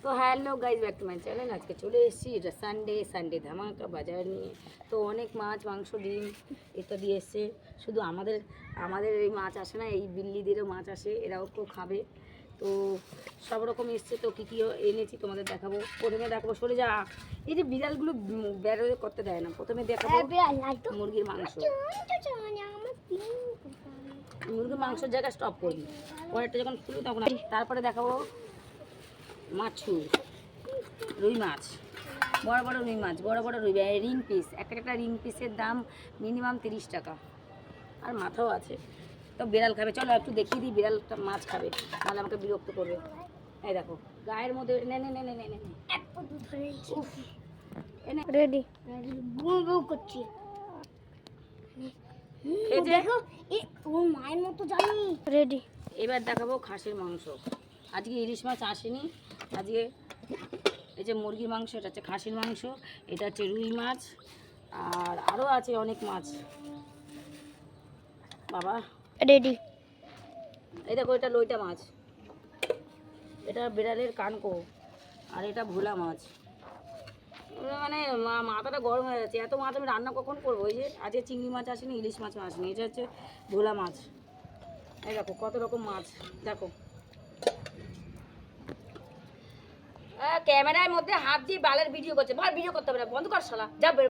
তো hello guys back to my channel. আজকে চলে এসেছি, এটা সানডে ধামাকা বাজার নিয়ে। তো অনেক মাছ, মাংস, ডিম ইত্যাদি এসছে। শুধু আমাদের এই মাছ আসে না, এই বিল্লিদেরও মাছ আসে, এরাও তো খাবে। তো সব রকম এসছে। তো কী কী এনেছি তোমাদের দেখাবো। প্রথমে দেখাবো, সরে যা, এই যে বিড়ালগুলো বেরোয় করতে দেয় না। প্রথমে দেখাবো মুরগির মাংস। মুরগির মাংসের জায়গায় স্টপ করবি, পরেরটা যখন খুলি তখন। তারপরে দেখাবো মাছু, রুই মাছ, বড় বড় রুই মাছ, বড় বড় রুই, রিং পিস। একটা রিং পিসের দাম মিনিমাম 30 টাকা, আর মাথাও আছে। তো বিড়াল খাবে, চলো একটু দেখিয়ে দিই। বিড়ালটা মাছ খাবে, তাহলে আমাকে বিরক্ত করবে। এই দেখো গায়ের মধ্যে নে নে নে নে নে নে এনে রেডি বুম করছি। দেখো এই তোর মায়ের মতো জানি। রেডি। এবার দেখাবো খাসির মাংস। আজকে ইলিশ মাছ আসেনি, আজকে এই যে মুরগির মাংস, এটা হচ্ছে খাসির মাংস, এটা হচ্ছে রুই মাছ, আর আরও আছে অনেক মাছ। বাবা রেডি। এই দেখো, এটা লইটা মাছ, এটা বিড়ালের কানকো, আর এটা ভোলা মাছ। মানে মাথাটা গরম হয়ে যাচ্ছে, এত মাছ আমি রান্না কখন করবো। এই যে আজকে চিংড়ি মাছ আসেনি, ইলিশ মাছও আসেনি, এটা হচ্ছে ভোলা মাছ। এই দেখো কত রকম মাছ, দেখো। ক্যামেরার মধ্যে হাত দিয়ে বালের ভিডিও করছে, ভিডিও করতে হবে না, বন্ধ কর শালা, যা।